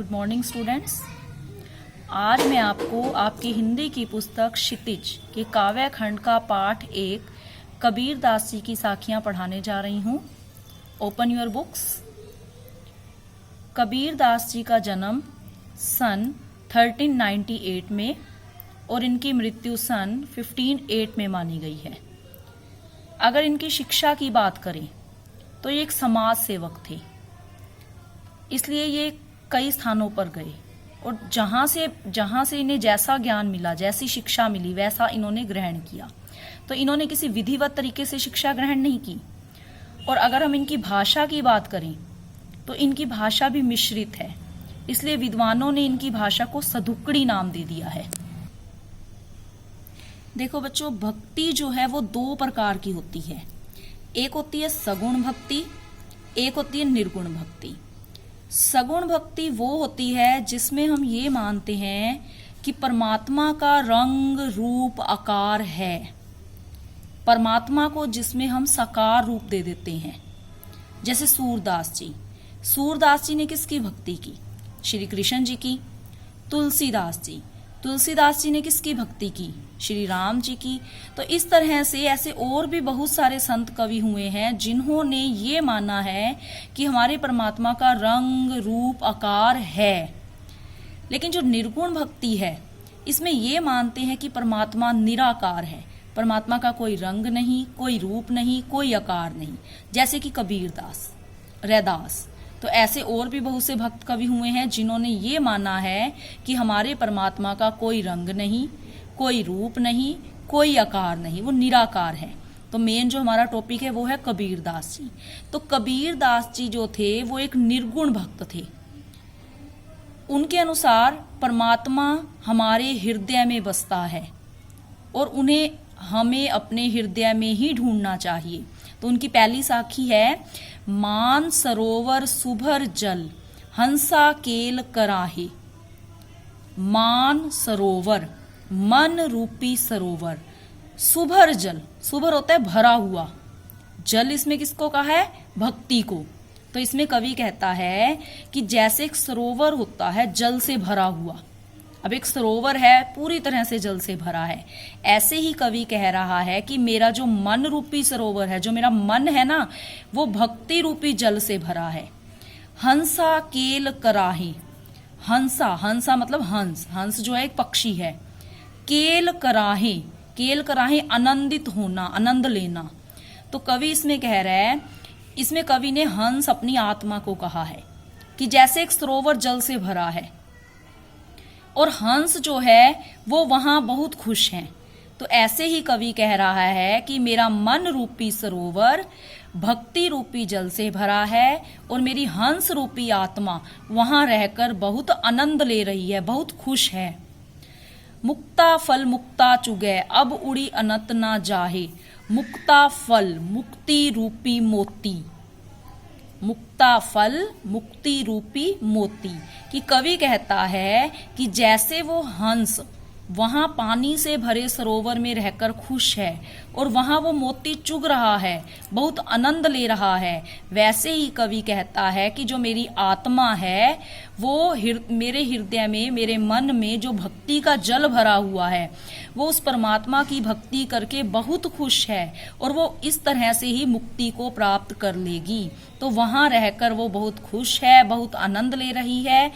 Good morning students. आज मैं आपको आपकी हिंदी की पुस्तक क्षितिज के काव्य खंड का पाठ 1 कबीर दास जी की साखियां पढ़ाने जा रही हूं। Open your books. Kabir Das ji का जन्म सन 1398 में और इनकी मृत्यु सन 1508 में मानी गई है। अगर इनकी शिक्षा की बात करें तो ये एक समाज सेवक थे, इसलिए ये कई स्थानों पर गए और जहां से इन्हें जैसा ज्ञान मिला, जैसी शिक्षा मिली, वैसा इन्होंने ग्रहण किया। तो इन्होंने किसी विधिवत तरीके से शिक्षा ग्रहण नहीं की। और अगर हम इनकी भाषा की बात करें तो इनकी भाषा भी मिश्रित है, इसलिए विद्वानों ने इनकी भाषा को सधुकड़ी नाम दे दिया है। देखो बच्चों, भक्ति जो है वो 2 प्रकार की होती है। एक होती है सगुण भक्ति, एक होती है निर्गुण भक्ति। सगुण भक्ति वो होती है जिसमें हम ये मानते हैं कि परमात्मा का रंग रूप आकार है, परमात्मा को जिसमें हम साकार रूप दे देते हैं। जैसे सूरदास जी ने किसकी भक्ति की? श्री कृष्ण जी की। तुलसीदास जी ने किसकी भक्ति की? श्री राम जी की। तो इस तरह से ऐसे और भी बहुत सारे संत कवि हुए हैं जिन्होंने ये माना है कि हमारे परमात्मा का रंग रूप आकार है। लेकिन जो निर्गुण भक्ति है, इसमें ये मानते हैं कि परमात्मा निराकार है, परमात्मा का कोई रंग नहीं, कोई रूप नहीं, कोई आकार नहीं। जैसे कि कबीरदास, रैदास। तो ऐसे और भी बहुत से भक्त कवि हुए हैं जिन्होंने ये माना है कि हमारे परमात्मा का कोई रंग नहीं, कोई रूप नहीं, कोई आकार नहीं, वो निराकार है। तो मेन जो हमारा टॉपिक है वो है कबीरदास जी। तो कबीरदास जी जो थे वो एक निर्गुण भक्त थे। उनके अनुसार परमात्मा हमारे हृदय में बसता है और उन्हें हमें अपने हृदय में ही ढूंढना चाहिए। तो उनकी पहली साखी है, मान सरोवर सुभर जल हंसा केल कराहे। मान सरोवर, मन रूपी सरोवर, सुभर जल, सुभर होता है भरा हुआ, जल इसमें किसको कहा है? भक्ति को। तो इसमें कवि कहता है कि जैसे एक सरोवर होता है जल से भरा हुआ, अब एक सरोवर है पूरी तरह से जल से भरा है, ऐसे ही कवि कह रहा है कि मेरा जो मन रूपी सरोवर है, जो मेरा मन है ना, वो भक्ति रूपी जल से भरा है। हंसा केल कराहे। हंसा मतलब हंस, हंस जो है एक पक्षी है। केल कराहे आनंदित होना, आनंद लेना। तो कवि इसमें कह रहा है, इसमें कवि ने हंस अपनी आत्मा को कहा है कि जैसे एक सरोवर जल से भरा है और हंस जो है वो वहां बहुत खुश हैं। तो ऐसे ही कवि कह रहा है कि मेरा मन रूपी सरोवर भक्ति रूपी जल से भरा है और मेरी हंस रूपी आत्मा वहां रहकर बहुत आनंद ले रही है, बहुत खुश है। मुक्ता फल मुक्ता चुगे अब उड़ी अनत ना जाहे। मुक्ता फल मुक्ति रूपी मोती। मुक्ता फल मुक्ति रूपी मोती। कि कवि कहता है कि जैसे वो हंस वहां पानी से भरे सरोवर में रहकर खुश है और वहां वो मोती चुग रहा है, बहुत आनंद ले रहा है, वैसे ही कवि कहता है कि जो मेरी आत्मा है वो मेरे हृदय में, मेरे मन में जो भक्ति का जल भरा हुआ है, वो उस परमात्मा की भक्ति करके बहुत खुश है और वो इस तरह से ही मुक्ति को प्राप्त कर लेगी। तो वहां रहकर वो बहुत खुश है, बहुत आनंद ले रही है।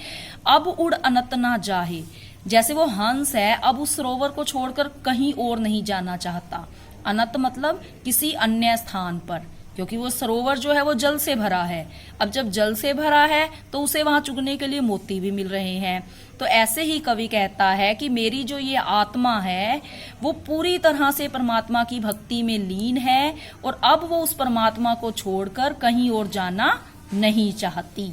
अब उड़ अनत ना जाहे, जैसे वो हंस है अब उस सरोवर को छोड़कर कहीं और नहीं जाना चाहता। अनत मतलब किसी अन्य स्थान पर, क्योंकि वो सरोवर जो है वो जल से भरा है। अब जब जल से भरा है तो उसे वहां चुगने के लिए मोती भी मिल रहे हैं। तो ऐसे ही कवि कहता है कि मेरी जो ये आत्मा है वो पूरी तरह से परमात्मा की भक्ति में लीन है और अब वो उस परमात्मा को छोड़कर कहीं और जाना नहीं चाहती।